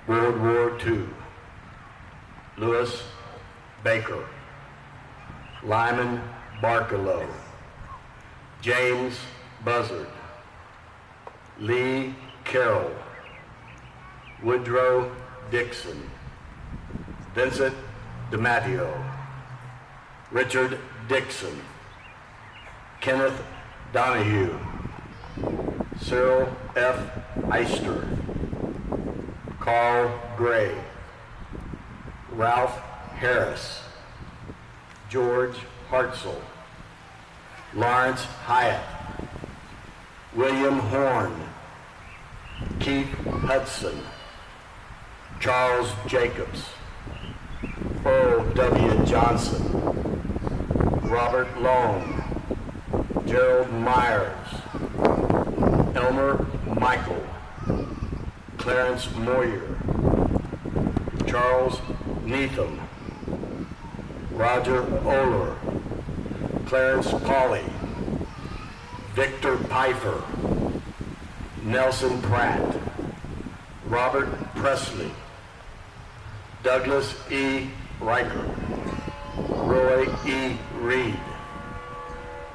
World War II, Louis Baker, Lyman Barkalow, James Buzzard, Lee Carroll, Woodrow Dixon, Vincent DiMatteo, Richard Dixon, Kenneth Donahue, Cyril F. Eister, Carl Gray, Ralph Harris, George Hartzell, Lawrence Hyatt, William Horn, Keith Hudson, Charles Jacobs, Earl W. Johnson, Robert Long, Gerald Myers, Elmer Michael, Clarence Moyer, Charles Neetham, Roger Oler, Clarence Pauley, Victor Pfeiffer, Nelson Pratt, Robert Presley, Douglas E. Riker, Roy E. Reed,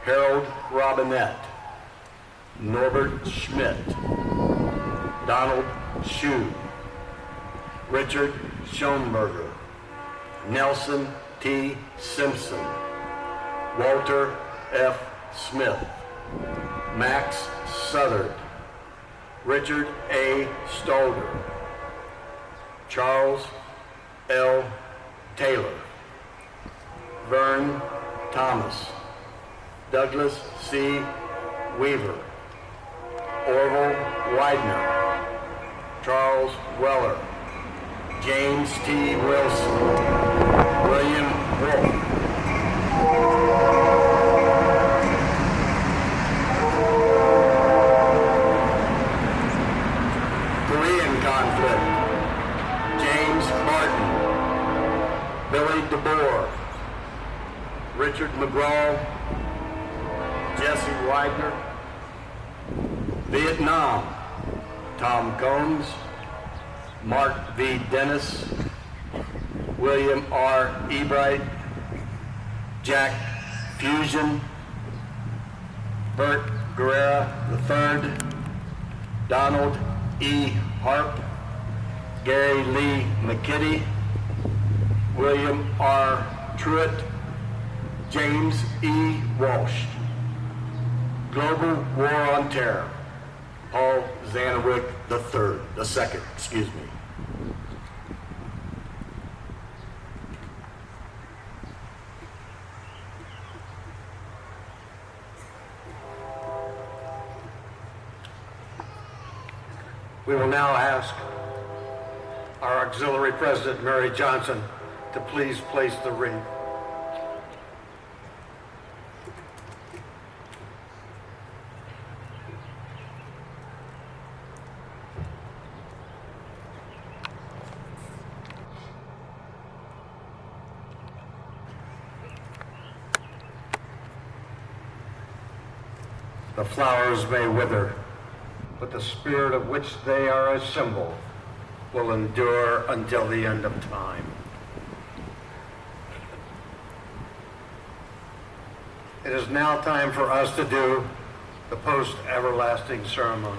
Harold Robinette, Norbert Schmidt, Donald Shue, Richard Schoenberger, Nelson T. Simpson, Walter F. Smith, Max Southard, Richard A. Stolder, Charles L. Taylor, Vern Thomas, Douglas C. Weaver, Orville Widener, Charles Weller, James T. Wilson, William Wolfe. Korean conflict, James Martin, Billy DeBoer, Richard McGraw, Jesse Widener. Vietnam, Tom Combs, Mark V. Dennis, William R. Ebright, Jack Fusion, Bert Guerrera III, Donald E. Harp, Gary Lee McKitty, William R. Truitt, James E. Walsh. Global War on Terror, Paul Zanawick II, excuse me. We will now ask our Auxiliary President, Mary Johnson, to please place the wreath. The flowers may wither, but the spirit of which they are a symbol will endure until the end of time. It is now time for us to do the post-everlasting ceremony.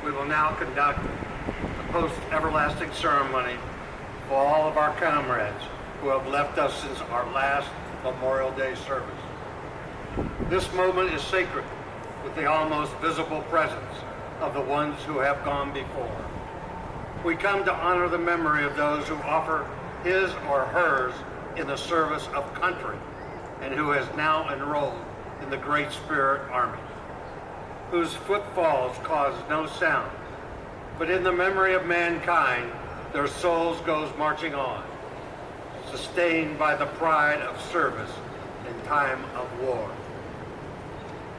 We will now conduct the post-everlasting ceremony for all of our comrades who have left us since our last Memorial Day service. This moment is sacred with the almost visible presence of the ones who have gone before. We come to honor the memory of those who offer his or hers in the service of country and who has now enrolled in the Great Spirit Army, whose footfalls cause no sound, but in the memory of mankind, their souls goes marching on, sustained by the pride of service in time of war.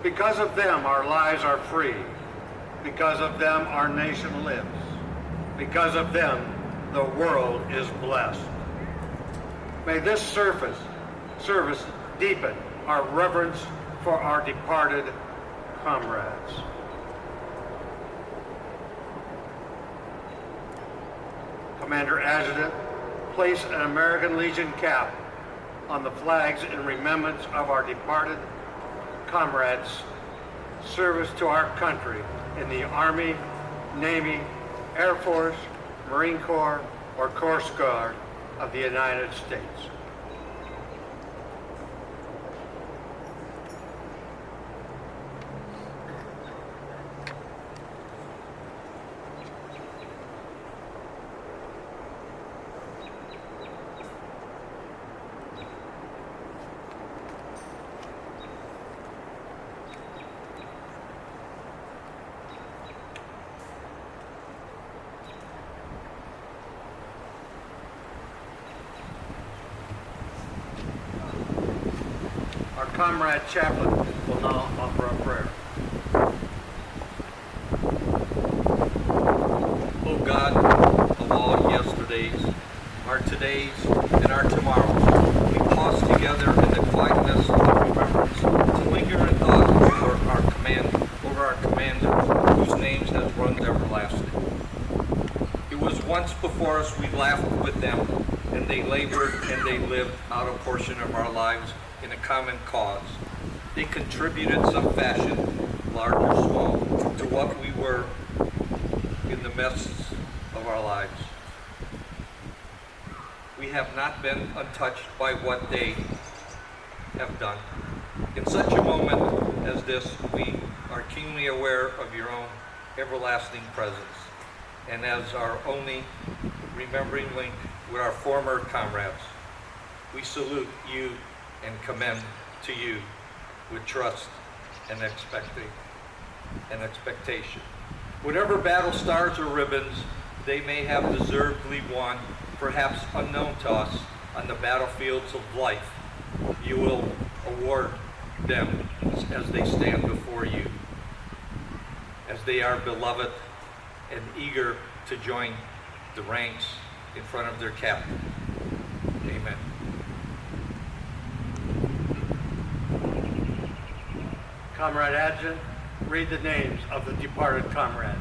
Because of them, our lives are free. Because of them, our nation lives. Because of them, the world is blessed. May this service deepen our reverence for our departed comrades. Commander Adjutant, place an American Legion cap on the flags in remembrance of our departed comrades' service to our country in the Army, Navy, Air Force, Marine Corps, or Coast Guard of the United States. Our comrade chaplain will now offer a prayer. O God of all yesterdays, our todays, and our tomorrows, we pause together in the quietness of remembrance to linger in thought over our commanders, whose names has run everlasting. It was once before us we laughed with them, and they labored and they lived out a portion of our lives in a common cause. They contributed some fashion, large or small, to what we were in the mess of our lives. We have not been untouched by what they have done. In such a moment as this, we are keenly aware of your own everlasting presence, and as our only remembering link with our former comrades, we salute you and commend to you with trust and expectation. Whatever battle stars or ribbons they may have deservedly won, perhaps unknown to us on the battlefields of life, you will award them as they stand before you, as they are beloved and eager to join the ranks in front of their captain. Amen. Comrade Adjutant, read the names of the departed comrades.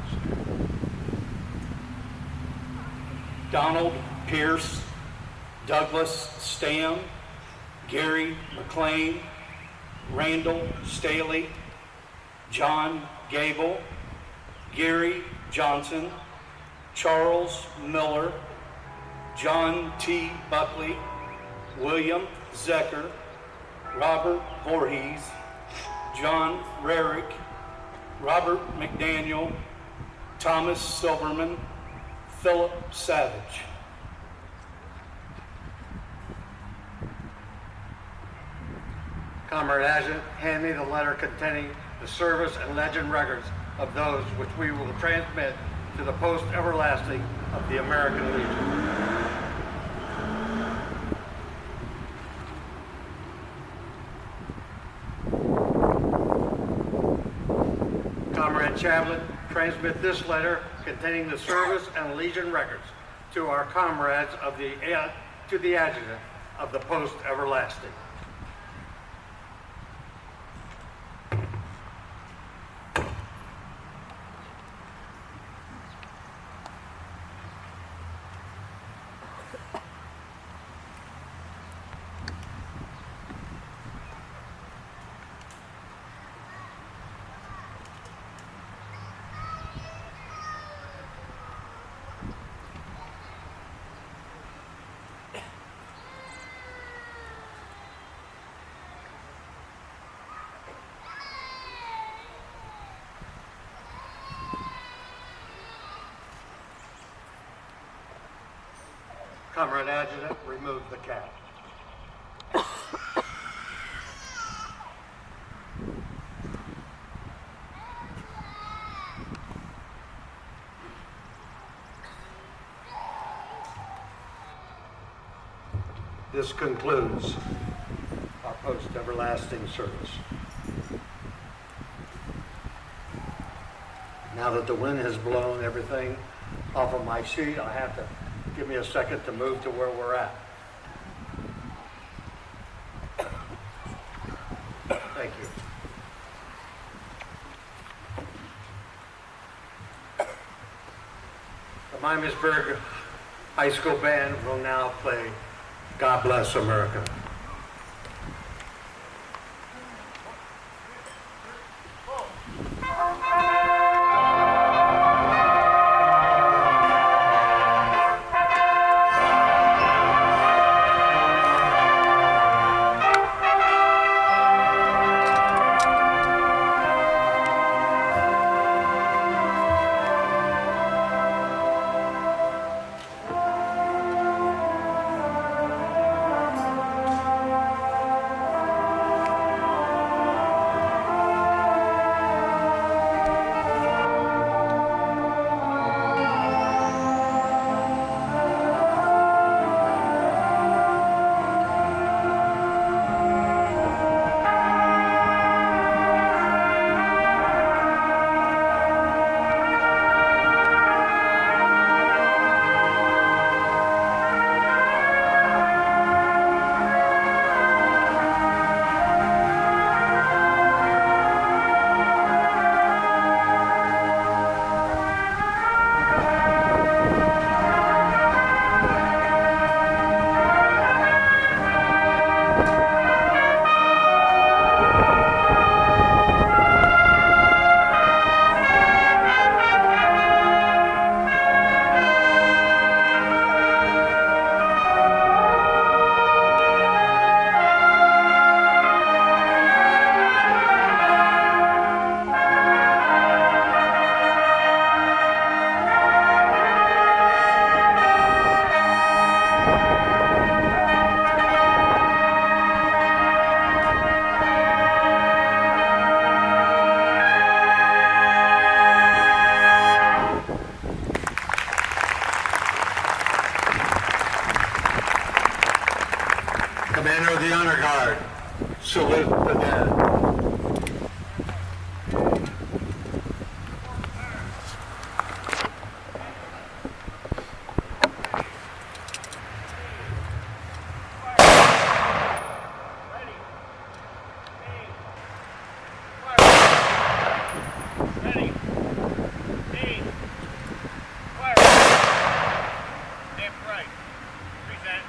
Donald Pierce, Douglas Stam, Gary McLean, Randall Staley, John Gable, Gary Johnson, Charles Miller, John T. Buckley, William Zecker, Robert Voorhees, John Rarick, Robert McDaniel, Thomas Silverman, Philip Savage. Comrade Adjutant, hand me the letter containing the service and legend records of those which we will transmit to the post everlasting of the American Legion. Comrade Chaplain, transmit this letter containing the service and Legion records to our comrades of to the adjutant of the post everlasting. Comrade Adjutant, remove the cap. This concludes our post-everlasting service. Now that the wind has blown everything off of my sheet, I have to give me a second to move to where we're at. Thank you. The Miamisburg High School Band will now play God Bless America. Commander of the Honor Guard, salute the dead. Ready. Aim. Fire. Left, right. Present.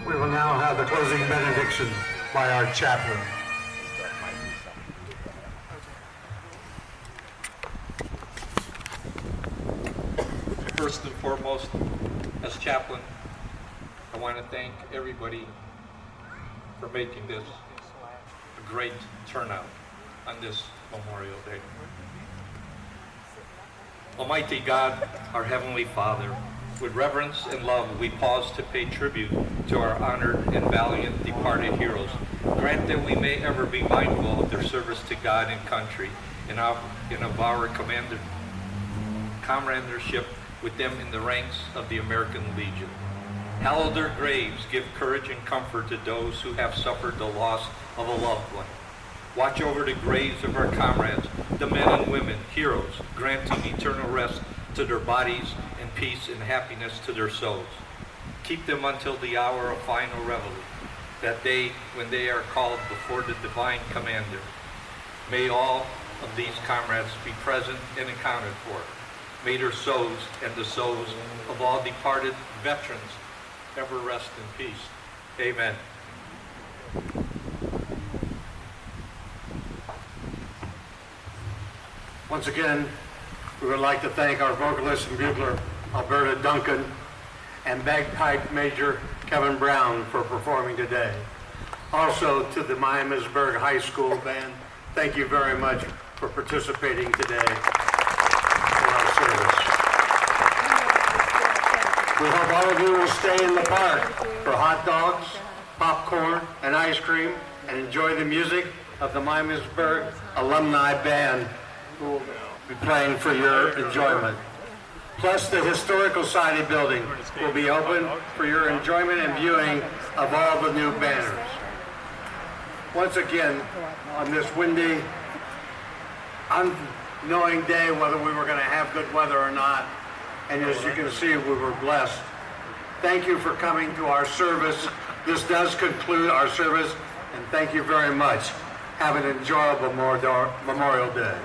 We will now have the closing benediction by our chaplain. First and foremost, as chaplain, I want to thank everybody for making this a great turnout on this Memorial Day. Almighty God, our Heavenly Father, with reverence and love, we pause to pay tribute to our honored and valiant departed heroes. Grant that we may ever be mindful of their service to God and country, and of our comradeship with them in the ranks of the American Legion. Hallow their graves, give courage and comfort to those who have suffered the loss of a loved one. Watch over the graves of our comrades, the men and women, heroes, granting eternal rest to their bodies and peace and happiness to their souls. Keep them until the hour of final reveille, that day when they are called before the divine commander. May all of these comrades be present and accounted for. May their souls and the souls of all departed veterans ever rest in peace. Amen. Once again, we would like to thank our vocalist and bugler, Alberta Duncan, and bagpipe major Kevin Brown for performing today. Also to the Miamisburg High School band, thank you very much for participating today in our service. We hope all of you will stay in the park for hot dogs, popcorn, and ice cream, and enjoy the music of the Miamisburg Alumni Band, who will be playing for your enjoyment. Plus, the Historical Society building will be open for your enjoyment and viewing of all the new banners. Once again, on this windy, unknowing day whether we were going to have good weather or not, and as you can see, we were blessed. Thank you for coming to our service. This does conclude our service, and thank you very much. Have an enjoyable Memorial Day.